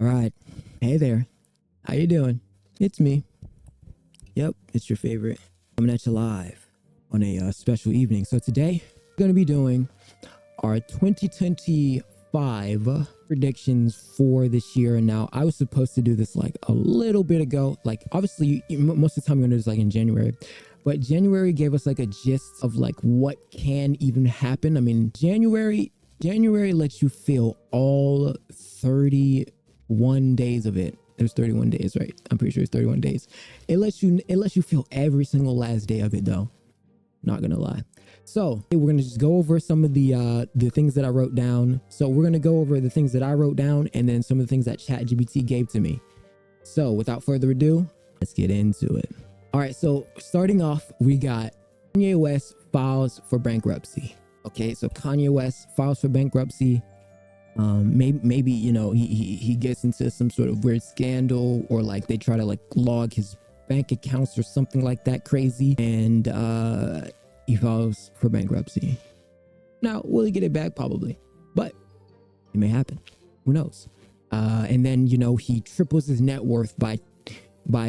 All right. Hey there. How you doing? It's me. Yep, it's your favorite. Coming at you live on a special evening. So today, we're going to be doing our 2025 predictions for this year. And now, I was supposed to do this like a little bit ago. Like, obviously, most of the time, we're going to do this like in January. But January gave us like a gist of like what can even happen. I mean, January lets you feel all 31 days of it. There's 31 days, right? I'm pretty sure it's 31 days. It lets you feel every single last day of it, though. Not gonna lie. So we're gonna just go over some of the things that I wrote down. So we're gonna go over the things that I wrote down and then some of the things that ChatGPT gave to me. So without further ado, let's get into it. All right. So starting off, we got Kanye West files for bankruptcy. Okay, so Kanye West files for bankruptcy. Maybe you know he gets into some sort of weird scandal, or like they try to like log his bank accounts or something like that crazy, and he files for bankruptcy. Now, will he get it back? Probably, but it may happen. Who knows? And then you know he triples his net worth by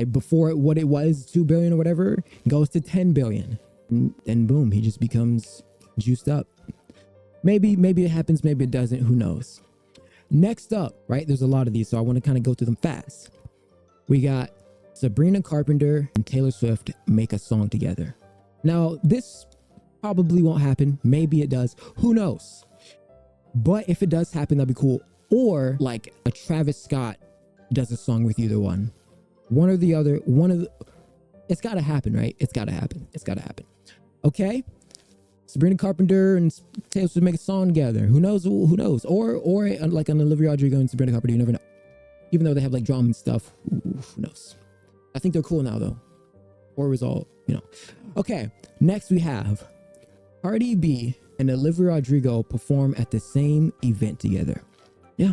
before what it was 2 billion or whatever goes to 10 billion, and boom, he just becomes juiced up. Maybe it happens, maybe it doesn't, who knows. Next up, right, there's a lot of these, so I want to kind of go through them fast. We got Sabrina Carpenter and Taylor Swift make a song together. Now, this probably won't happen. Maybe it does, who knows. But if it does happen, that'd be cool. Or like a Travis Scott does a song with either one. One or the other, it's gotta happen, right? It's gotta happen. Okay? Sabrina Carpenter and Taylor Swift make a song together. Who knows? Or like an Olivia Rodrigo and Sabrina Carpenter, you never know. Even though they have like drama and stuff, who knows? I think they're cool now though. Or it was all, you know. Okay, next we have Cardi B and Olivia Rodrigo perform at the same event together. Yeah,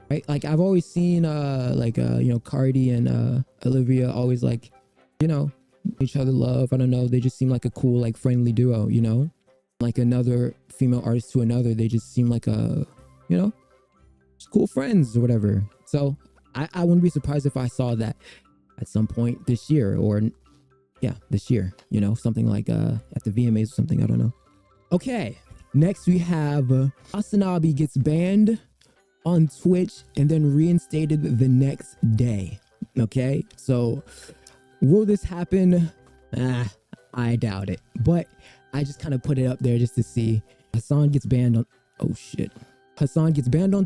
right. Like I've always seen you know, Cardi and Olivia always like, you know, each other love. I don't know. They just seem like a cool, like friendly duo, you know? Like another female artist to another, they just seem like a, you know, just cool friends or whatever. So I wouldn't be surprised if I saw that at some point this year, or this year, you know, something like at the VMAs or something. I don't know. Okay, next we have Asanabi gets banned on Twitch and then reinstated the next day. Okay, so will this happen? I doubt it, but I just kind of put it up there just to see. Hassan gets banned on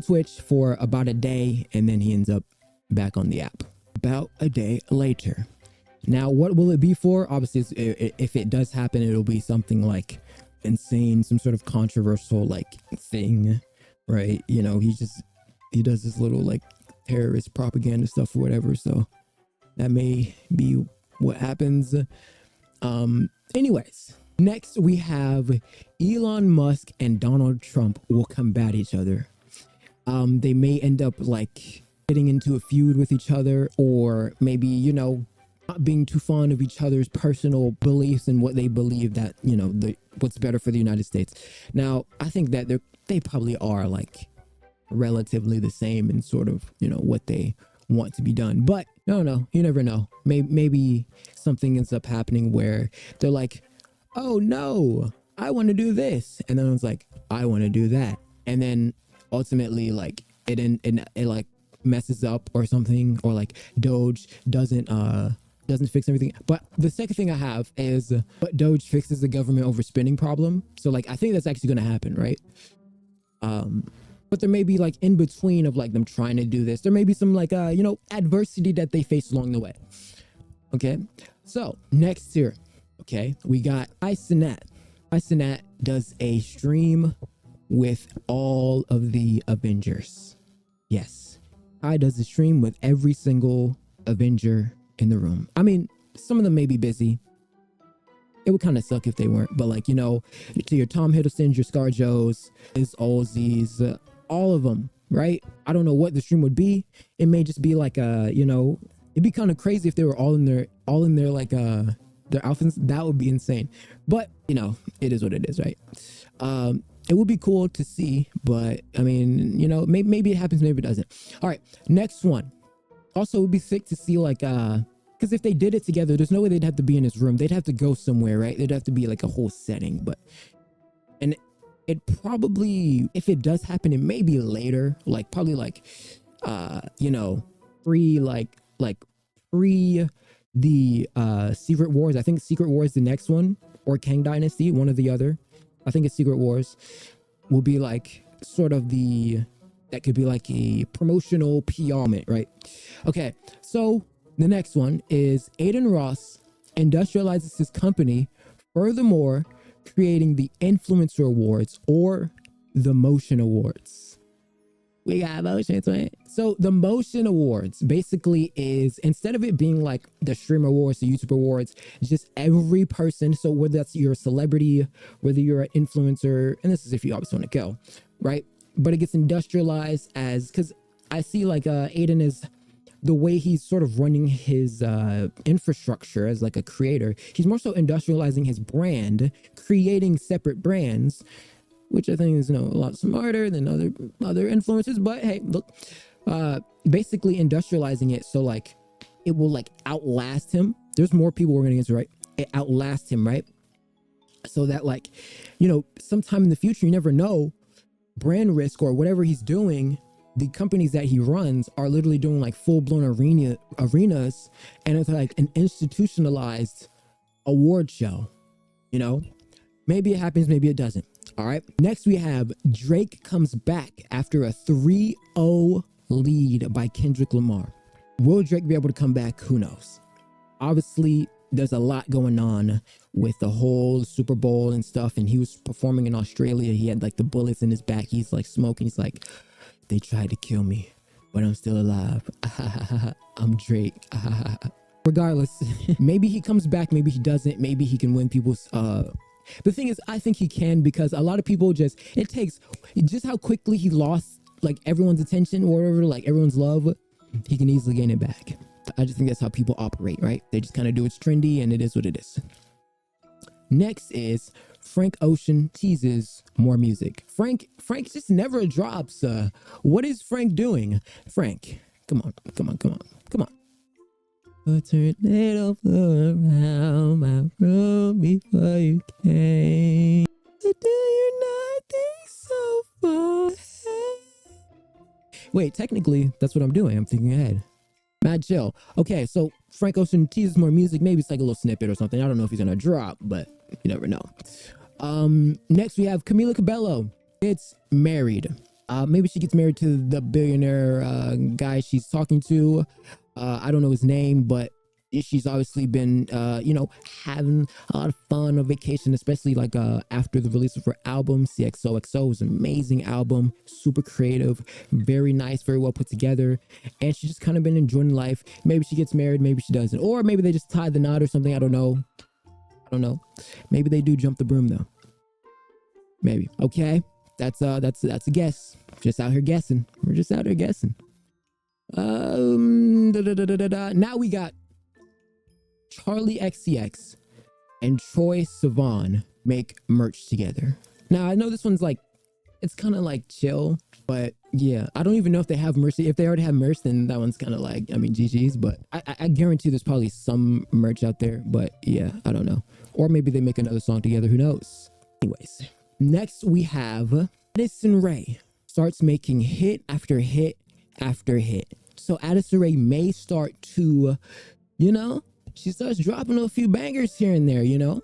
Twitch for about a day, and then he ends up back on the app about a day later. Now, what will it be for? Obviously, if it does happen, it'll be something like insane, some sort of controversial like thing, right? You know, he does this little like terrorist propaganda stuff or whatever. So that may be what happens. Anyways, next we have Elon Musk and Donald Trump will combat each other. They may end up like getting into a feud with each other, or maybe, you know, not being too fond of each other's personal beliefs and what they believe that, you know, what's better for the United States. Now, I think that they probably are like relatively the same in sort of, you know, what they want to be done, but I don't know, you never know. Maybe something ends up happening where they're like, oh no, I want to do this, and then I was like, I want to do that, and then ultimately like it like messes up or something, or like Doge doesn't fix everything. But the second thing I have is but Doge fixes the government overspending problem. So like I think that's actually gonna happen, right? But there may be like in between of like them trying to do this, there may be some like you know, adversity that they face along the way. Okay, so next here, okay, we got Icenat. Icenat does a stream with all of the Avengers. Yes, I does a stream with every single Avenger in the room. I mean, some of them may be busy. It would kind of suck if they weren't, but like, you know, to your Tom Hiddlestons, your ScarJos, his Ozzy's, all of them, right? I don't know what the stream would be. It may just be like you know, it'd be kind of crazy if they were all in their like their outfits. That would be insane. But you know, it is what it is, right? It would be cool to see, but I mean, you know, maybe it happens, maybe it doesn't. All right, next one. Also, it would be sick to see like because if they did it together, there's no way they'd have to be in his room. They'd have to go somewhere, right? There'd have to be like a whole setting. But and it probably, if it does happen, it may be later, like probably like you know, pre the Secret Wars. I think Secret Wars the next one, or Kang Dynasty, one or the other. I think it's Secret Wars will be like sort of that could be like a promotional PR moment, right? Okay, so the next one is Aiden Ross industrializes his company, furthermore creating the Influencer Awards or the Motion Awards. We got motion to it. So the Motion Awards basically is, instead of it being like the Streamer Awards, the YouTuber Awards, it's just every person. So whether that's you're a celebrity, whether you're an influencer, and this is if you obviously want to go, right? But it gets industrialized as, because I see like Aiden is, the way he's sort of running his infrastructure as like a creator, he's more so industrializing his brand, creating separate brands, which I think is, you know, a lot smarter than other influencers. But hey, look, basically industrializing it so like it will like outlast him. There's more people we're gonna get to, right? It outlasts him, right? So that like, you know, sometime in the future, you never know, brand risk or whatever he's doing, the companies that he runs are literally doing like full-blown arenas, and it's like an institutionalized award show, you know? Maybe it happens, maybe it doesn't. All right, next we have Drake comes back after a 3-0 lead by Kendrick Lamar. Will Drake be able to come back? Who knows? Obviously, there's a lot going on with the whole Super Bowl and stuff, and he was performing in Australia. He had like the bullets in his back. He's like smoking. He's like, they tried to kill me, but I'm still alive. I'm Drake. Regardless, maybe he comes back, maybe he doesn't. Maybe he can win people's the thing is, I think he can, because a lot of people just, it takes just how quickly he lost like everyone's attention or whatever, like everyone's love, he can easily gain it back. I just think that's how people operate, right? They just kind of do it's trendy and it is what it is. Next is Frank Ocean teases more music. Frank just never drops. What is Frank doing? Frank, come on. A tornado flew around my room before you came. But do you not think so far ahead? Wait, technically, that's what I'm doing. I'm thinking ahead. Mad chill. Okay, so Frank Ocean teases more music. Maybe it's like a little snippet or something. I don't know if he's gonna drop, but you never know. Next we have Camila Cabello. It's married. Maybe she gets married to the billionaire guy she's talking to. I don't know his name, but she's obviously been, you know, having a lot of fun on vacation, especially like after the release of her album. CXOXO was an amazing album, super creative, very nice, very well put together. And she's just kind of been enjoying life. Maybe she gets married, maybe she doesn't. Or maybe they just tie the knot or something. I don't know. Maybe they do jump the broom though. Maybe. Okay. That's a guess. Just out here guessing. We're just out here guessing. Now we got Charlie XCX and Troye Sivan make merch together. Now I know this one's like, it's kind of like chill, but yeah, I don't even know if they have merch. If they already have merch, then that one's kind of like, I mean, GG's, but I guarantee there's probably some merch out there, but yeah, I don't know. Or maybe they make another song together, who knows? Anyways, next we have Addison Rae starts making hit after hit after hit. So Addison Rae may start to, you know, she starts dropping a few bangers here and there, you know.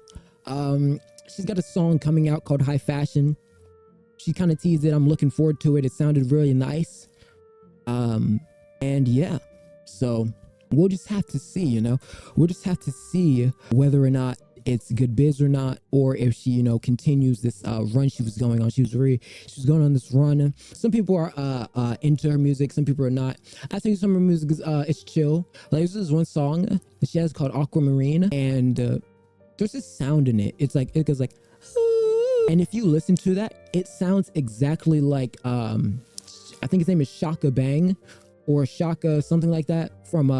She's got a song coming out called High Fashion. She kind of teased it. I'm looking forward to it. It sounded really nice. And yeah, so we'll just have to see, you know. We'll just have to see whether or not it's good biz or not, or if she, you know, continues this run she was going on. She was going on this run. Some people are into her music, some people are not. I think some of her music is chill. Like this is one song that she has called Aquamarine, and there's this sound in it. It's like, it goes like, and if you listen to that, it sounds exactly like I think his name is Shaka Bang or Shaka, something like that. From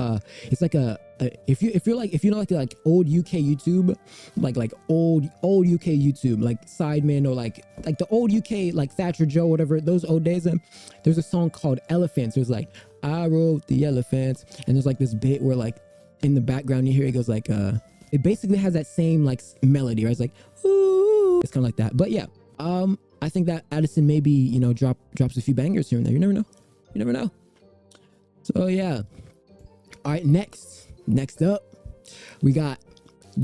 it's like if you know like old UK YouTube, like old UK YouTube, like Sidemen, or like the old UK like Thatcher Joe, whatever, those old days. There's a song called Elephants. It was like, I wrote the elephants, and there's like this bit where like in the background you hear it goes like it basically has that same like melody, right? It's like, ooh, it's kind of like that. But yeah, I think that Addison maybe, you know, drops a few bangers here and there. You never know. You never know. So yeah. All right, next up, we got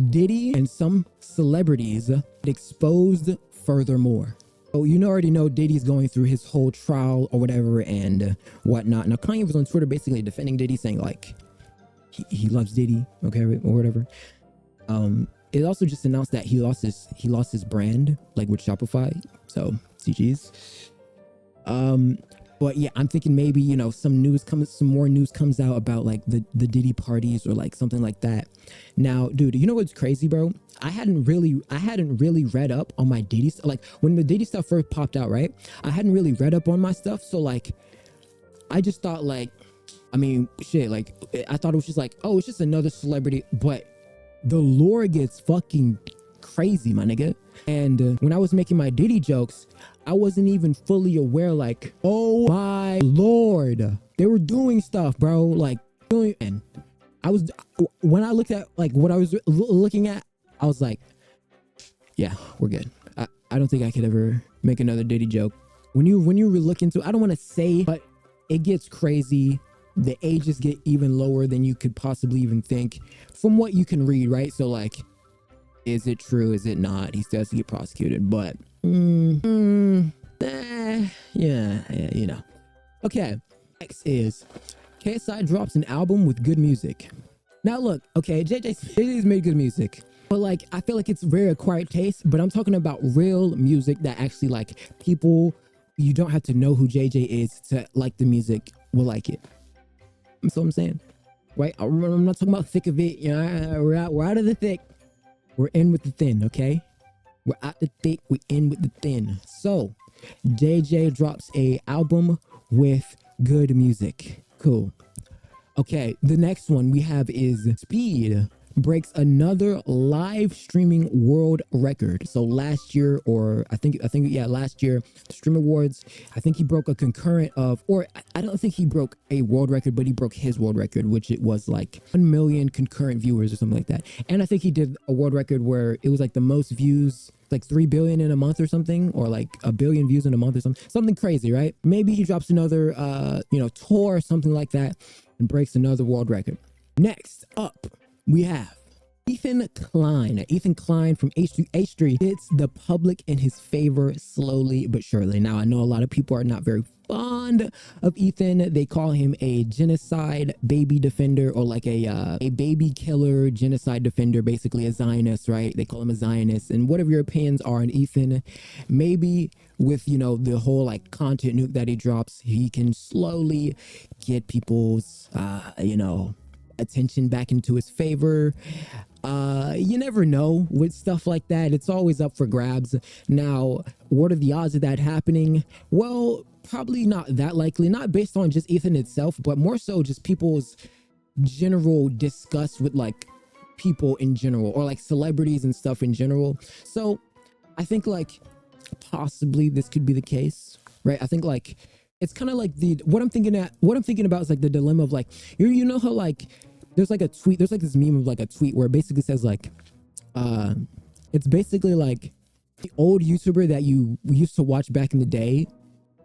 Diddy and some celebrities exposed furthermore. Oh, you already know Diddy's going through his whole trial or whatever and whatnot. Now, Kanye was on Twitter basically defending Diddy, saying like he loves Diddy, okay, or whatever. It also just announced that he lost his brand, like with Shopify. So CG's. But yeah, I'm thinking maybe, you know, some more news comes out about like the Diddy parties or like something like that. Now, dude, you know what's crazy, bro? I hadn't really read up on my Diddy stuff. Like when the Diddy stuff first popped out, right? I hadn't really read up on my stuff. So like, I just thought like, I mean, shit, like I thought it was just like, oh, it's just another celebrity. But the lore gets fucking crazy, my nigga. And when I was making my Diddy jokes, I wasn't even fully aware, like, oh my lord, they were doing stuff, bro. Like, and when I looked at like what I was looking at, I was like, yeah, we're good. I don't think I could ever make another Diddy joke. When you look into, I don't want to say, but it gets crazy. The ages get even lower than you could possibly even think from what you can read, right? So like, is it true? Is it not? He still has to get prosecuted, but yeah, you know. Okay, next is KSI drops an album with good music. Now look, okay, JJ's made good music, but like I feel like it's very acquired taste. But I'm talking about real music that actually like people, you don't have to know who JJ is to like the music, will like it. That's what I'm saying, right? I'm not talking about thick of it. You know, we're out of the thick. We're in with the thin, okay? We're out the thick, we in with the thin. So, JJ drops a album with good music. Cool. Okay, the next one we have is Speed breaks another live streaming world record. So last year, or I think last year, the Stream Awards, I think he broke a concurrent of, or I don't think he broke a world record, but he broke his world record, which it was like 1 million concurrent viewers or something like that. And I think he did a world record where it was like the most views, like 3 billion in a month or something, or like 1 billion views in a month or something crazy, right? Maybe he drops another tour or something like that and breaks another world record. Next up, we have Ethan Klein. Ethan Klein from H3 hits the public in his favor slowly but surely. Now, I know a lot of people are not very fond of Ethan. They call him a genocide baby defender, or like a baby killer genocide defender, basically a Zionist, right? They call him a Zionist. And whatever your opinions are on Ethan, maybe with, you know, the whole like content nuke that he drops, he can slowly get people's, attention back into his favor. You never know with stuff like that. It's always up for grabs. Now, what are the odds of that happening? Well, probably not that likely, not based on just Ethan itself, but more so just people's general disgust with like people in general, or like celebrities and stuff in general. So I think possibly this could be the case, right? I think like it's kind of like what I'm thinking about is like the dilemma of like, you know how like there's like a tweet, there's like this meme of like a tweet where it basically says like, it's basically like the old YouTuber that you used to watch back in the day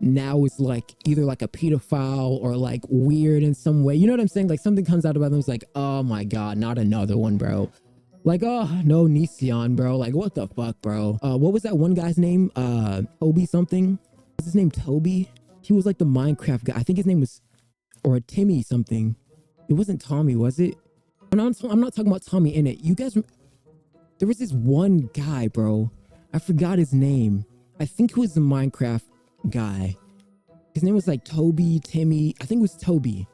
now is like either like a pedophile or like weird in some way. You know what I'm saying? Like something comes out about them, it's like, oh my God, not another one, bro. Like, oh no, Nision, bro. Like, what the fuck, bro? What was that one guy's name? Toby something? What's his name? Toby? He was like the Minecraft guy. I think his name was, or Timmy something. It wasn't Tommy, was it? I'm not talking about Tommy in it. You guys, there was this one guy, bro. I forgot his name. I think he was the Minecraft guy. His name was like Toby, Timmy. I think it was Toby.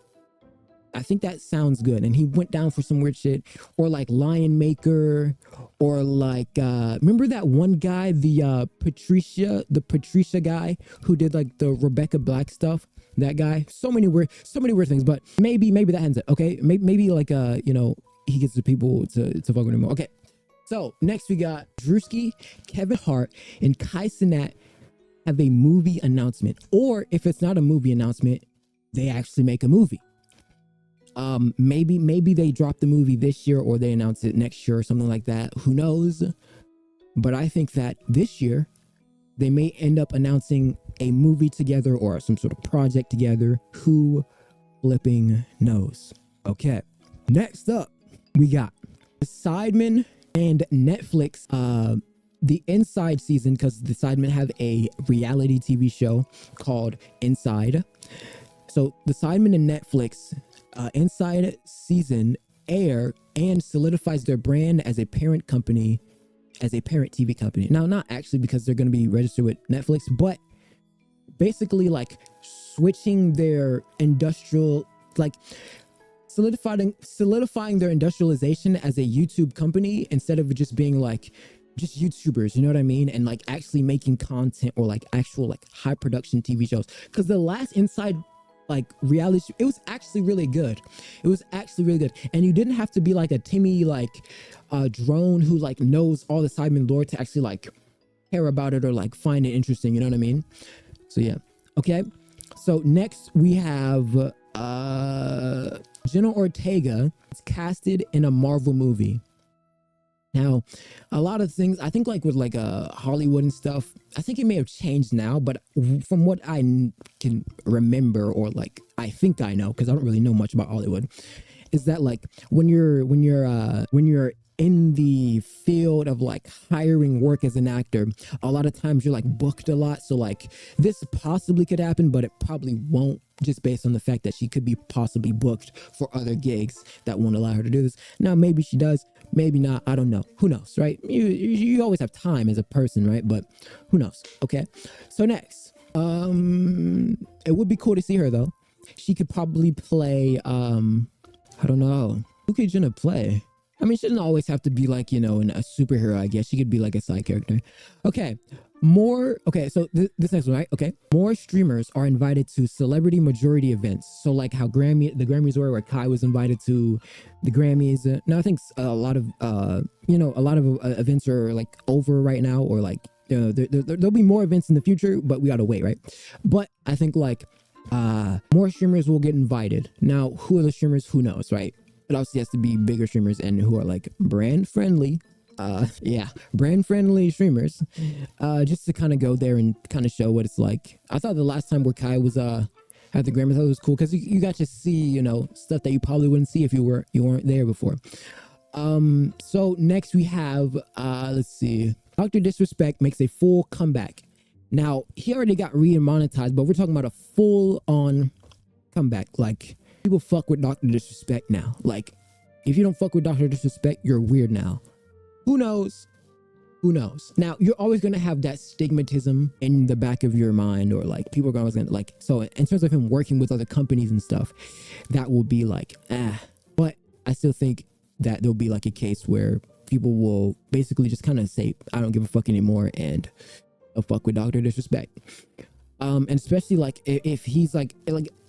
I think that sounds good. And he went down for some weird shit. Or like Lion Maker. Or like, remember that one guy, the Patricia guy who did like the Rebecca Black stuff? that guy. So many weird things, but maybe that ends it. Okay, maybe like he gets the people to fuck with him more. Okay, so next we got Drewski, Kevin Hart, and Kai Cenat have a movie announcement, or if it's not a movie announcement, they actually make a movie. Maybe they drop the movie this year or they announce it next year or something like that. Who knows? But I think that this year they may end up announcing a movie together or some sort of project together. Who flipping knows? Okay. Next up, we got the Sidemen and Netflix. The Inside season, because the Sidemen have a reality TV show called Inside. So the Sidemen and Netflix Inside season air and solidifies their brand as a parent company, as a parent TV company. Now, not actually because they're going to be registered with Netflix, but basically like switching their industrial, like solidifying their industrialization as a YouTube company instead of just being like just YouTubers, you know what I mean? And like actually making content or like actual like high production TV shows. Because the last Inside like reality show, it was actually really good. It was actually really good. And you didn't have to be like a Timmy like drone who like knows all the Sidemen lore to actually like care about it or like find it interesting, you know what I mean? So yeah. Okay. So next we have Jenna Ortega is casted in a Marvel movie. Now, a lot of things, I think like with like Hollywood and stuff, I think it may have changed now, but from what I can remember or like I think I know, because I don't really know much about Hollywood, is that like when you're in the field of like hiring work as an actor, a lot of times you're like booked a lot. So like this possibly could happen, but it probably won't, just based on the fact that she could be possibly booked for other gigs that won't allow her to do this. Now, maybe she does, maybe not. I don't know. Who knows, right? You always have time as a person, right? But who knows? Okay. So next, it would be cool to see her though. She could probably play, I don't know. Who could Jenna play? I mean, she doesn't always have to be like, a superhero, I guess. She could be like a side character. Okay. So this next one, right? Okay. More streamers are invited to celebrity majority events. So like how the Grammys were, where Kai was invited to the Grammys. Now I think a lot of events are like over right now, or like, there'll be more events in the future, but we gotta wait, right? But I think like, more streamers will get invited. Now, who are the streamers? Who knows, right? It obviously has to be bigger streamers and who are like brand friendly. Brand friendly streamers. Just to kind of go there and kind of show what it's like. I thought the last time where Kai was at the Grammys, I thought it was cool because you got to see, stuff that you probably wouldn't see if you weren't there before. So next we have let's see. Dr. Disrespect makes a full comeback. Now, he already got re-monetized, but we're talking about a full-on comeback. Like, people fuck with Dr. Disrespect now. Like, if you don't fuck with Dr. Disrespect, you're weird now. Who knows? Who knows? Now, you're always going to have that stigmatism in the back of your mind, or like, people are always going to, like, so in terms of him working with other companies and stuff, that will be like, But I still think that there'll be like a case where people will basically just kind of say, I don't give a fuck anymore, and they'll fuck with Dr. Disrespect. And especially like if he's like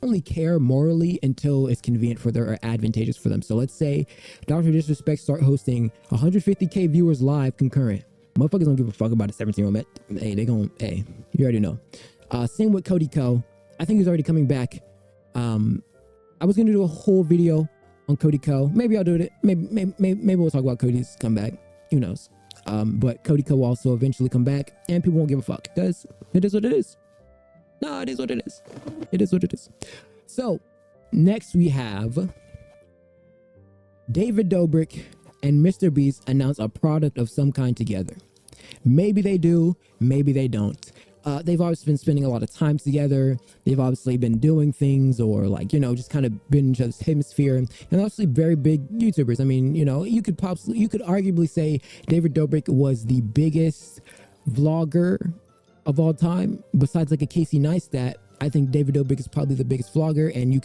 only care morally until it's convenient for them or advantageous for them. So let's say Dr. Disrespect start hosting 150k viewers live concurrent. Motherfuckers don't give a fuck about a 17-year-old man. Hey, you already know. Same with Cody Ko. I think he's already coming back. I was gonna do a whole video on Cody Ko. Maybe I'll do it. Maybe we'll talk about Cody's comeback. Who knows? But Cody Ko will also eventually come back, and people won't give a fuck because it is what it is. No, it is what it is. It is what it is. So next we have David Dobrik and Mr. Beast announce a product of some kind together. Maybe they do, maybe they don't. They've obviously been spending a lot of time together. They've obviously been doing things, or like, just kind of been in each other's hemisphere, and obviously very big YouTubers. I mean, you could arguably say David Dobrik was the biggest vlogger of all time, besides like a Casey Neistat. I think David Dobrik is probably the biggest vlogger, and you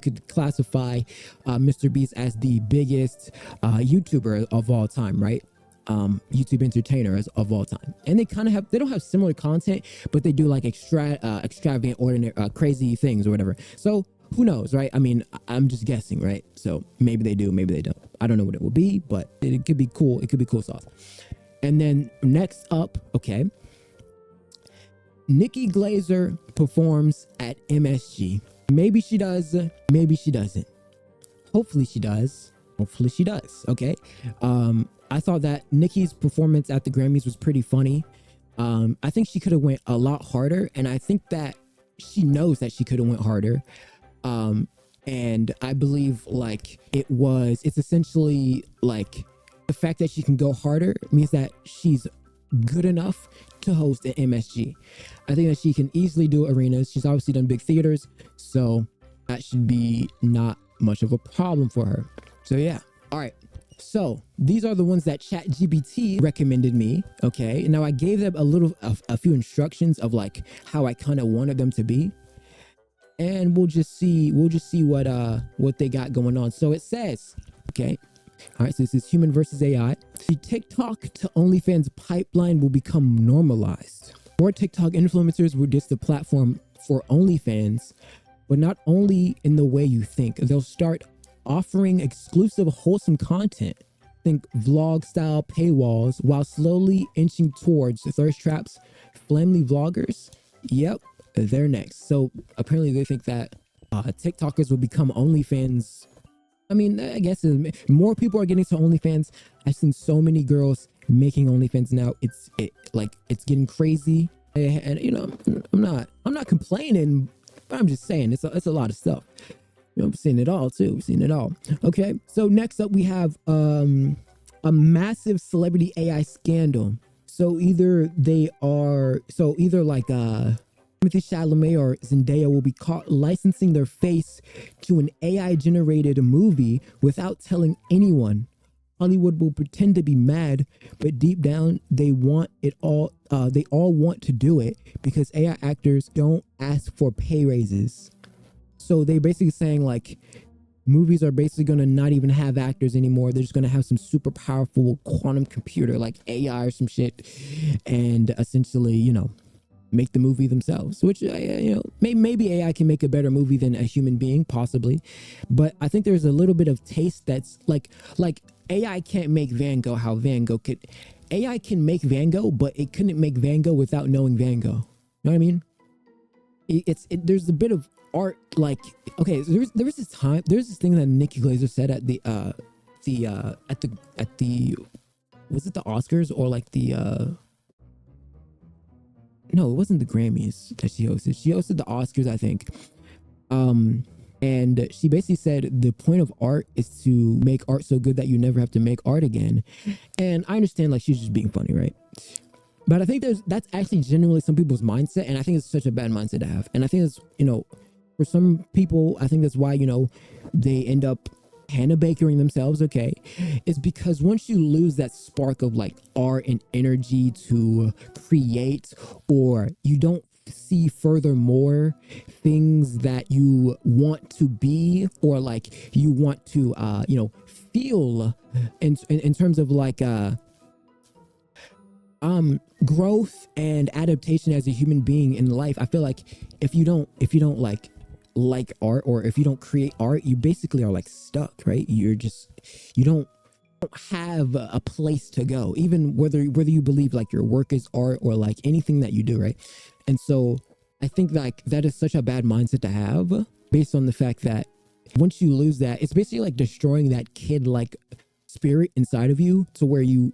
could classify Mr. Beast as the biggest YouTuber of all time, right? YouTube entertainer of all time. And they don't have similar content, but they do like extravagant, ordinary, crazy things or whatever. So who knows, right? I mean, I'm just guessing, right? So maybe they do, maybe they don't. I don't know what it will be, but it could be cool. It could be cool sauce. And then next up, okay, Nikki Glazer performs at MSG. Maybe she does, maybe she doesn't. Hopefully she does. Hopefully she does. Okay. I thought that Nikki's performance at the Grammys was pretty funny. I think she could have went a lot harder, and I think that she knows that she could have went harder. And I believe like it's essentially like the fact that she can go harder means that she's good enough to host an MSG. I think that she can easily do arenas. She's obviously done big theaters, so that should be not much of a problem for her. So yeah. All right. So these are the ones that ChatGPT recommended me. Okay. Now I gave them a few instructions of like how I kind of wanted them to be. And we'll just see what they got going on. So it says, okay. All right. So this is human versus AI. The TikTok to OnlyFans pipeline will become normalized. More TikTok influencers will ditch the platform for OnlyFans, but not only in the way you think. They'll start offering exclusive wholesome content, think vlog style paywalls, while slowly inching towards thirst traps. Family vloggers, yep, they're next. So apparently they think that TikTokers will become OnlyFans. I mean, I guess more people are getting to OnlyFans. I've seen so many girls making OnlyFans now. It's getting crazy, and you know, I'm not complaining, but I'm just saying it's a lot of stuff. You know, I've seen it all too. We've seen it all. Okay, so next up we have a massive celebrity AI scandal. So either like Timothy Chalamet or Zendaya will be caught licensing their face to an AI generated movie without telling anyone. Hollywood will pretend to be mad, but deep down they want it all. They all want to do it because AI actors don't ask for pay raises. So they basically saying like movies are basically going to not even have actors anymore. They're just going to have some super powerful quantum computer like AI or some shit, and essentially, you know, make the movie themselves, which, you know, maybe AI can make a better movie than a human being, possibly. But I think there's a little bit of taste that's like AI can't make Van Gogh how Van Gogh could. AI can make Van Gogh, but it couldn't make Van Gogh without knowing Van Gogh. You know what I mean? There's a bit of art, like, okay, there's this thing that Nikki Glazer said at the was it the Oscars or like the no, it wasn't the Grammys that she hosted. She hosted the Oscars, I think. And she basically said the point of art is to make art so good that you never have to make art again. And I understand like she's just being funny, right? But I think that's actually genuinely some people's mindset, and I think it's such a bad mindset to have. And I think it's, you know, for some people, I think that's why, you know, they end up Hannah Bakering themselves, okay? It's because once you lose that spark of like art and energy to create, or you don't see furthermore things that you want to be, or like you want to you know, feel in terms of like growth and adaptation as a human being in life. I feel like if you don't like art, or if you don't create art, you basically are like stuck, right? You don't have a place to go, even whether you believe like your work is art or like anything that you do, right? And so I think like that is such a bad mindset to have, based on the fact that once you lose that, it's basically like destroying that kid like spirit inside of you, to where you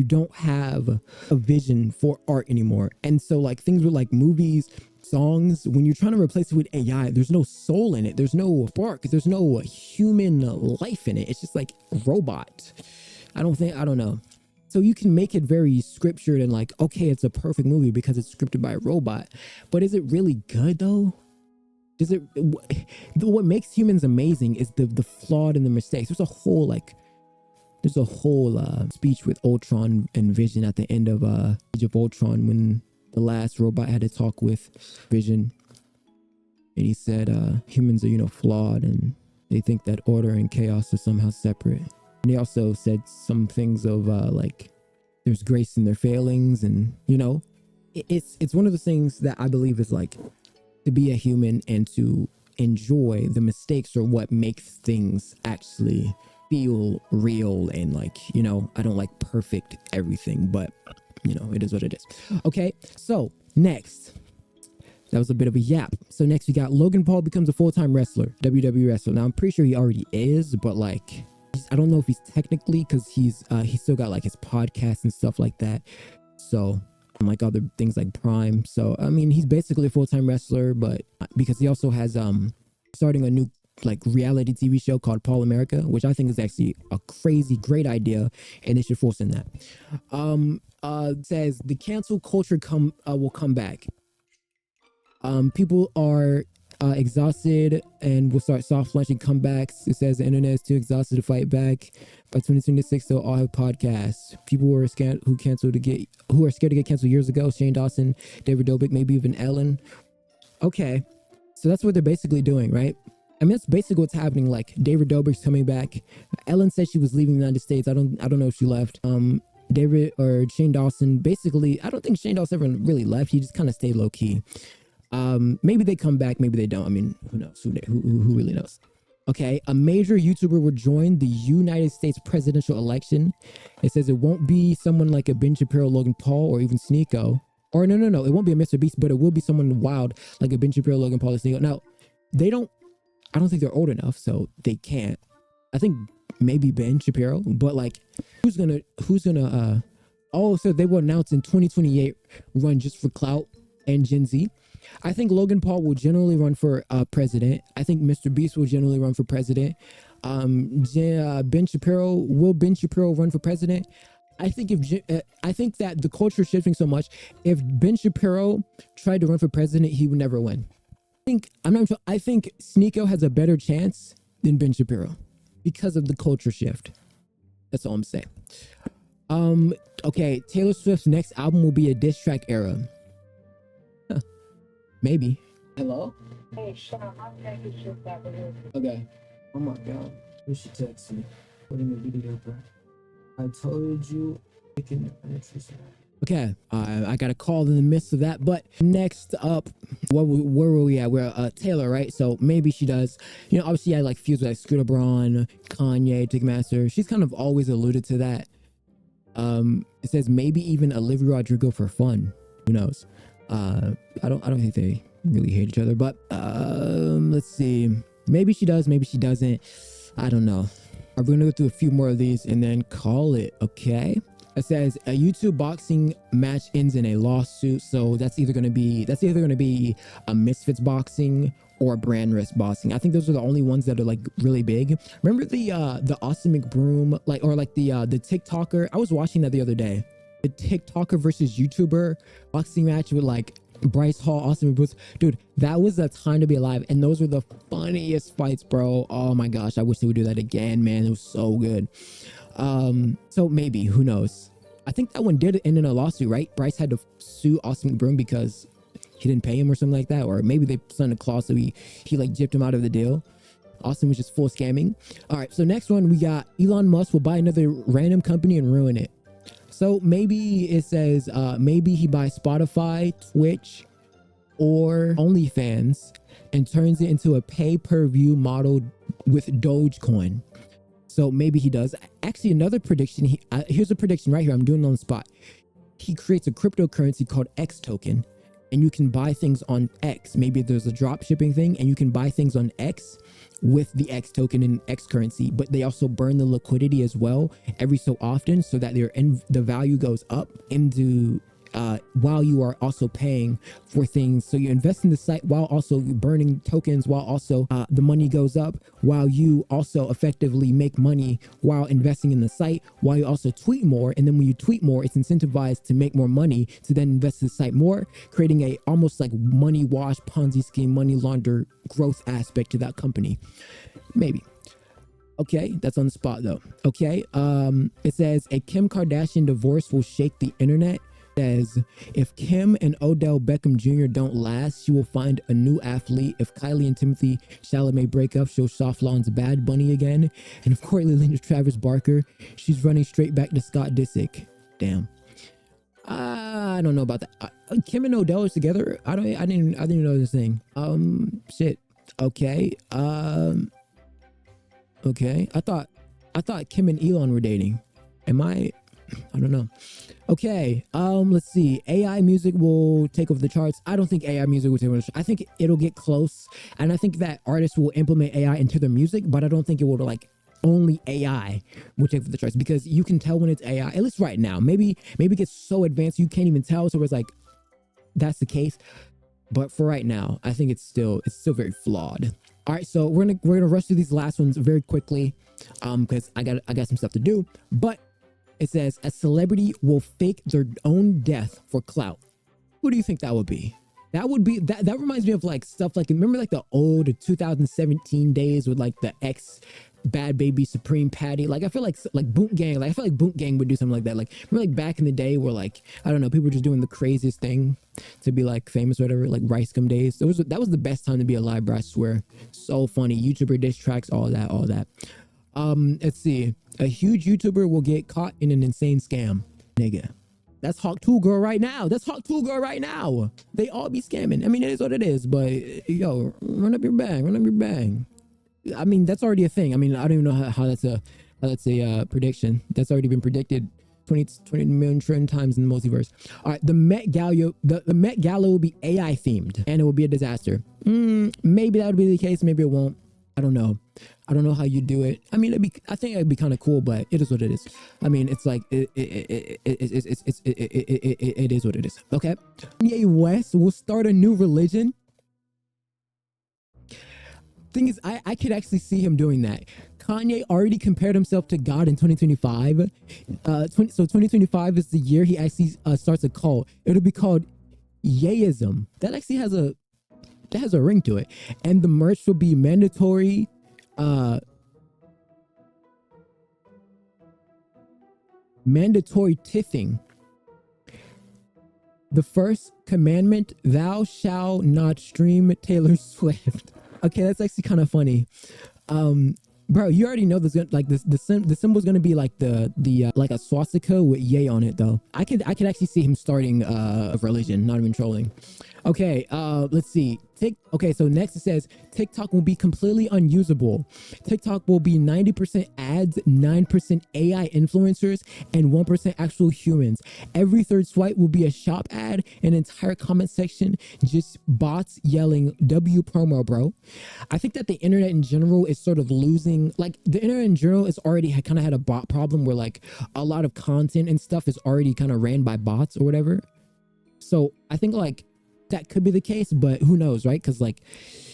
don't have a vision for art anymore. And so like things with like movies, songs, when you're trying to replace it with AI, there's no soul in it. There's no spark. There's no human life in it. It's just like robot. I don't know. So you can make it very scriptured and like, okay, it's a perfect movie because it's scripted by a robot. But is it really good though? What makes humans amazing is the flawed and the mistakes. There's a whole speech with Ultron and Vision at the end of Age of Ultron, when the last robot had to talk with Vision, and he said humans are, you know, flawed, and they think that order and chaos are somehow separate. And he also said some things of like there's grace in their failings, and it's one of the things that I believe is like to be a human and to enjoy the mistakes are what makes things actually feel real. And like, I don't like perfect everything, but it is what it is. Okay, so next, that was a bit of a yap. So next we got Logan Paul becomes a full-time wrestler, WWE wrestler. Now I'm pretty sure he already is, but like, I don't know if he's technically, because he's still got like his podcast and stuff like that. So like other things like Prime. So I mean, he's basically a full-time wrestler, but because he also has starting a new like reality TV show called Paul America, which I think is actually a crazy great idea, and they should force in that. Says the cancel culture will come back. People are exhausted and will start soft launching comebacks. It says the internet is too exhausted to fight back. By 2026, they'll all have podcasts. People who are scared to get canceled years ago. Shane Dawson, David Dobrik, maybe even Ellen. Okay, so that's what they're basically doing, right? I mean, that's basically what's happening. Like David Dobrik's coming back. Ellen said she was leaving the United States. I don't know if she left. David or Shane Dawson, basically, I don't think Shane Dawson ever really left. He just kind of stayed low key. Maybe they come back, maybe they don't. I mean, who knows? Who really knows? Okay, a major YouTuber will join the United States presidential election. It says it won't be someone like a Ben Shapiro, Logan Paul, or even Sneeko. Or no, it won't be a Mr. Beast, but it will be someone wild like a Ben Shapiro, Logan Paul, or Sneeko. Now, I don't think they're old enough, so they can't. I think maybe Ben Shapiro, but like, who's gonna so they will announce in 2028 run just for clout and Gen Z. I think Logan Paul will generally run for president. I think Mr. Beast will generally run for president. Ben Shapiro, will Ben Shapiro run for president? I think I think that the culture is shifting so much. If Ben Shapiro tried to run for president, he would never win. I think Sneeko has a better chance than Ben Shapiro because of the culture shift. That's all I'm saying. Okay, Taylor Swift's next album will be a diss track era. Huh. Maybe. Hello? Hey, Sean, I'm taking shit back here. Okay. Oh my god. You should text me. Put in the video, bro. I told you. Okay, I got a call in the midst of that, but next up, where were we at? We're Taylor, right? So maybe she does, obviously I like feuds with like Scooter Braun, Kanye, Ticketmaster. She's kind of always alluded to that. It says maybe even Olivia Rodrigo for fun. Who knows? I don't think they really hate each other, but let's see. Maybe she does, maybe she doesn't. I don't know. We're gonna go through a few more of these and then call it, okay? It says a YouTube boxing match ends in a lawsuit. So that's either going to be a Misfits boxing or Brand Risk boxing. I think those are the only ones that are like really big. Remember the Austin McBroom, the TikToker? I was watching that the other day. The TikToker versus YouTuber boxing match with like Bryce Hall, Austin McBroom. Dude, that was a time to be alive. And those were the funniest fights, bro. Oh my gosh, I wish they would do that again, man. It was so good. So maybe, who knows? I think that one did end in a lawsuit, right? Bryce had to sue Austin McBroom because he didn't pay him or something like that, or maybe they signed a clause so he like gypped him out of the deal. Austin was just full scamming. All right, so next one we got Elon Musk will buy another random company and ruin it. So maybe it says maybe he buys Spotify, Twitch, or OnlyFans and turns it into a pay-per-view model with Dogecoin. So maybe he does. Actually, another prediction. Here's a prediction right here. I'm doing it on the spot. He creates a cryptocurrency called X token, and you can buy things on X. Maybe there's a drop shipping thing, and you can buy things on X with the X token and X currency. But they also burn the liquidity as well every so often, so that the value goes up into while you are also paying for things. So you invest in the site while also burning tokens, while also the money goes up, while you also effectively make money while investing in the site, while you also tweet more. And then when you tweet more, it's incentivized to make more money to then invest in the site more, creating a almost like money wash, Ponzi scheme, money launder growth aspect to that company. Maybe. Okay, that's on the spot though. Okay, it says a Kim Kardashian divorce will shake the internet. Says, if Kim and Odell Beckham Jr. don't last, she will find a new athlete. If Kylie and Timothy Chalamet break up, she'll soft launch Bad Bunny again. And if Courtney Lynn is Travis Barker, she's running straight back to Scott Disick. Damn. I don't know about that. Kim and Odell is together. I didn't know this thing. Shit. Okay. Okay. I thought Kim and Elon were dating. I don't know. Okay, let's see. AI music will take over the charts. I don't think AI music will take over the charts. I think it'll get close, and I think that artists will implement AI into their music, but I don't think it will like only AI will take over the charts, because you can tell when it's AI, at least right now. Maybe it gets so advanced you can't even tell, so it's like that's the case. But for right now, I think it's still very flawed. All right, so we're gonna rush through these last ones very quickly, because I got some stuff to do. But it says a celebrity will fake their own death for clout. Who do you think that would be? That would be that reminds me of like stuff like, remember like the old 2017 days with like the ex Bad Baby Supreme Patty. Like I feel like Boot Gang, like I feel like Boot Gang would do something like that. Like remember like back in the day where like, I don't know, people were just doing the craziest thing to be like famous or whatever, like Rice Gum days. That was the best time to be alive, bro, I swear. So funny. YouTuber diss tracks, all that. Let's see. A huge YouTuber will get caught in an insane scam. Nigga. That's Hawk 2 girl right now. They all be scamming. I mean, it is what it is, but yo, run up your bag. I mean, that's already a thing. I mean, I don't even know how that's a prediction. That's already been predicted 20 million trillion times in the multiverse. All right, the Met Gala, the Met Gala will be AI themed, and it will be a disaster. Maybe that would be the case. Maybe it won't. I don't know how you do it. I mean, I think it'd be kind of cool, but it is what it is. I mean, it's like it is what it is. Okay. Kanye West will start a new religion. Thing is, I could actually see him doing that. Kanye already compared himself to God in 2025. So 2025 is the year he actually starts a cult. It'll be called Yeism. That actually has a ring to it, and the merch will be mandatory. Mandatory tithing. The first commandment: thou shalt not stream Taylor Swift. Okay, that's actually kind of funny. Bro, you already know this. Like the symbol's gonna be like the like a swastika with yay on it, though. I could actually see him starting a religion. Not even trolling. Okay, let's see. Okay, so next it says TikTok will be completely unusable. TikTok will be 90% ads, 9% AI influencers, and 1% actual humans. Every third swipe will be a shop ad, an entire comment section just bots yelling W promo, bro. I think that the internet in general is sort of losing, like the internet in general is already kind of had a bot problem where like a lot of content and stuff is already kind of ran by bots or whatever. So I think like that could be the case, but who knows, right? Because like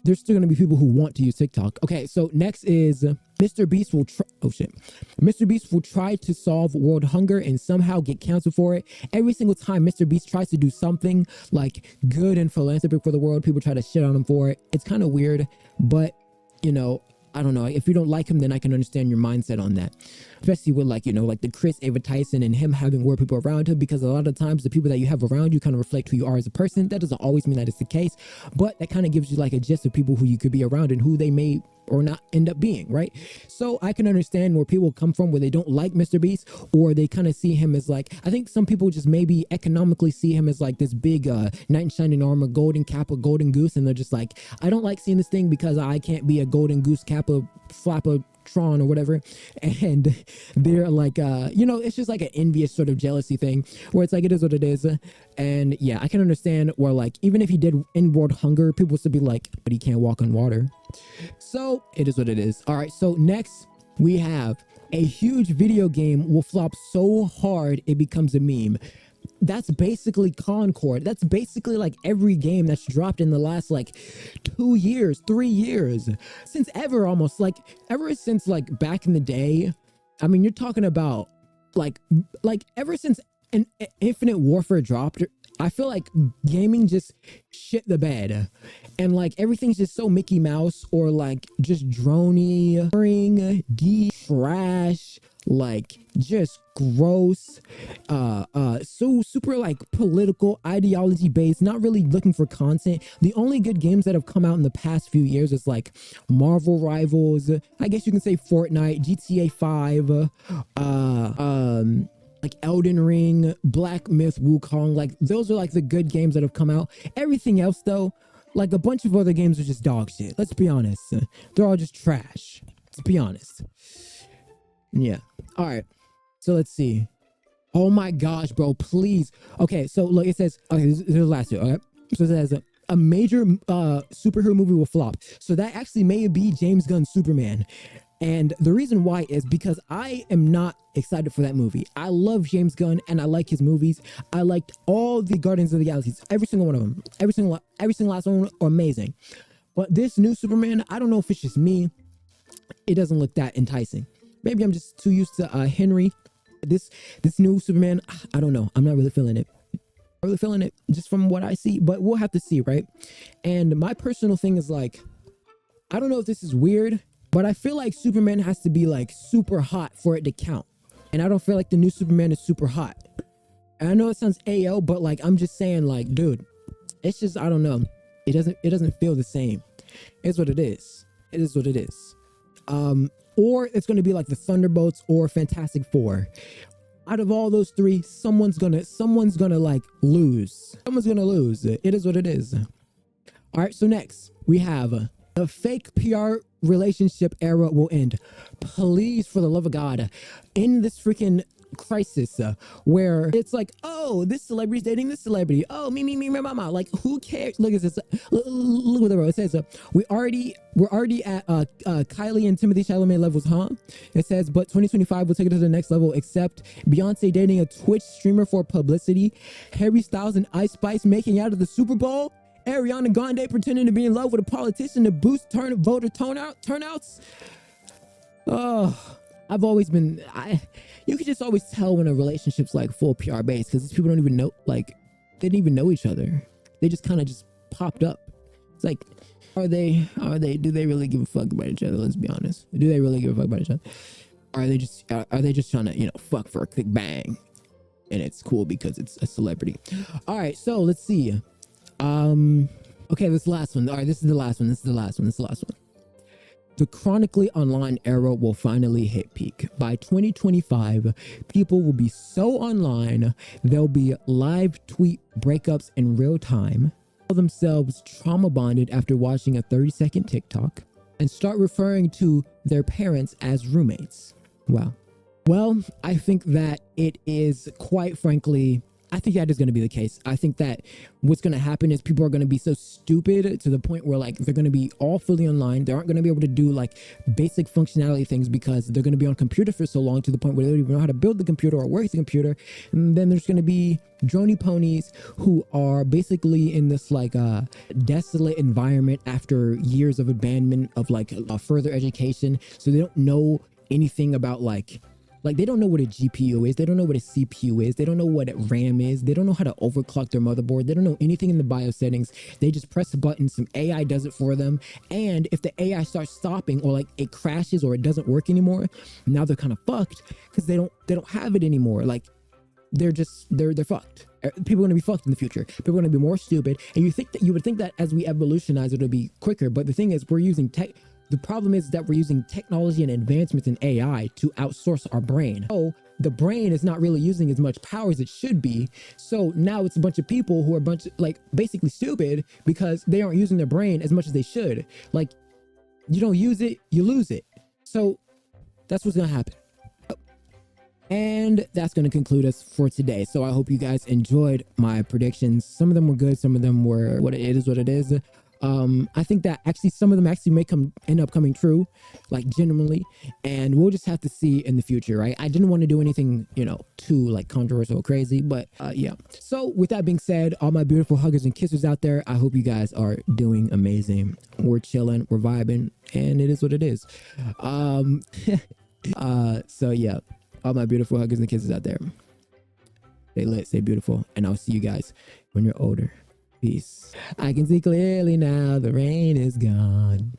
there's still going to be people who want to use TikTok. Okay, so next is Mr. Beast will Mr. Beast will try to solve world hunger and somehow get canceled for it. Every single time Mr. Beast tries to do something like good and philanthropic for the world, people try to shit on him for it. It's kind of weird, but you know, I don't know. If you don't like him, then I can understand your mindset on that. Especially with like, you know, like the Chris Ava Tyson and him having more people around him, because a lot of times the people that you have around you kind of reflect who you are as a person. That doesn't always mean that it's the case, but that kind of gives you like a gist of people who you could be around and who they may or not end up being, right? So I can understand where people come from, where they don't like Mr. Beast, or they kind of see him as like, I think some people just maybe economically see him as like this big knight in shining armor, golden kappa, golden goose, and they're just like, I don't like seeing this thing because I can't be a golden goose kappa flapper Tron or whatever. And they're like you know, it's just like an envious sort of jealousy thing where it's like it is what it is. And yeah, I can understand where like even if he did end world hunger, people would still be like, but he can't walk on water. So it is what it is. All right, so next we have a huge video game will flop so hard it becomes a meme. That's basically Concord. That's basically like every game that's dropped in the last like 2 years, 3 years, since ever, almost like ever since like back in the day. I mean, you're talking about like ever since an Infinite Warfare dropped, I feel like gaming just shit the bed, and like everything's just so Mickey Mouse or like just droney, trash, like just gross. so super like political, ideology based, not really looking for content. The only good games that have come out in the past few years is like Marvel Rivals, I guess you can say Fortnite, GTA 5, like Elden Ring, Black Myth, Wukong. Like those are like the good games that have come out. Everything else though, like a bunch of other games are just dog shit. Let's be honest. They're all just trash. Let's be honest. Yeah. All right. So let's see. Oh my gosh, bro, please. Okay, so look, it says, okay, this is the last two, okay? So it says a major superhero movie will flop. So that actually may be James Gunn's Superman. And the reason why is because I am not excited for that movie. I love James Gunn and I like his movies. I liked all the Guardians of the Galaxies, every single one of them. Every single last one are amazing. But this new Superman, I don't know if it's just me. It doesn't look that enticing. Maybe I'm just too used to Henry. This new Superman, I don't know. I'm not really feeling it. I'm really feeling it just from what I see, but we'll have to see, right? And my personal thing is like, I don't know if this is weird, but I feel like Superman has to be like super hot for it to count. And I don't feel like the new Superman is super hot. And I know it sounds AO, but like, I'm just saying like, dude, it's just, I don't know. It doesn't feel the same. It's what it is. It is what it is. Or it's going to be like the Thunderbolts or Fantastic Four. Out of all those three, someone's gonna like lose. Someone's gonna lose. It is what it is. All right, so next we have the fake PR relationship era will end. Please, for the love of God, in this freaking crisis where it's like, oh, this celebrity's dating this celebrity. Oh, me, mama. Like, who cares? Look at this. Look what the row. It says, we're already at Kylie and Timothy Chalamet levels, huh? It says, but 2025 will take it to the next level. Except Beyonce dating a Twitch streamer for publicity, Harry Styles and Ice Spice making out of the Super Bowl, Ariana Grande pretending to be in love with a politician to boost voter turnouts. Oh. I've always been, you can just always tell when a relationship's like full PR based because these people don't even know, like, they didn't even know each other. They just kind of just popped up. It's like, do they really give a fuck about each other? Let's be honest. Do they really give a fuck about each other? Or are they just trying to, fuck for a quick bang? And it's cool because it's a celebrity. All right, so let's see. Okay, this last one. All right, this is the last one. The chronically online era will finally hit peak. By 2025, people will be so online, they'll be live tweet breakups in real time, call themselves trauma bonded after watching a 30-second TikTok, and start referring to their parents as roommates. Wow. Well, I think that it is quite frankly, I think that is going to be the case. I think that what's going to happen is people are going to be so stupid to the point where like they're going to be all fully online. They aren't going to be able to do like basic functionality things because they're going to be on computer for so long to the point where they don't even know how to build the computer or work the computer. And then there's going to be drony ponies who are basically in this like desolate environment after years of abandonment of like further education. So they don't know anything about like they don't know what a GPU is. They don't know what a CPU is. They don't know what a RAM is. They don't know how to overclock their motherboard. They don't know anything in the BIOS settings. They just press a button. Some AI does it for them. And if the AI starts stopping or like it crashes or it doesn't work anymore, now they're kind of fucked because they don't have it anymore. Like they're fucked. People are going to be fucked in the future. People are going to be more stupid. And you would think that as we evolutionize, it'll be quicker. But the thing is, we're using tech. The problem is that we're using technology and advancements in AI to outsource our brain. So the brain is not really using as much power as it should be. So now it's a bunch of people who are basically stupid because they aren't using their brain as much as they should. Like, you don't use it, you lose it. So that's what's going to happen. And that's going to conclude us for today. So I hope you guys enjoyed my predictions. Some of them were good. Some of them were what it is. I think that actually some of them actually may end up coming true, like genuinely, and we'll just have to see in the future, right? I didn't want to do anything, too like controversial or crazy, but yeah. So with that being said, all my beautiful huggers and kissers out there, I hope you guys are doing amazing. We're chilling, we're vibing, and it is what it is. So yeah, all my beautiful huggers and kisses out there. Stay lit, stay beautiful, and I'll see you guys when you're older. Peace. I can see clearly now, the rain is gone.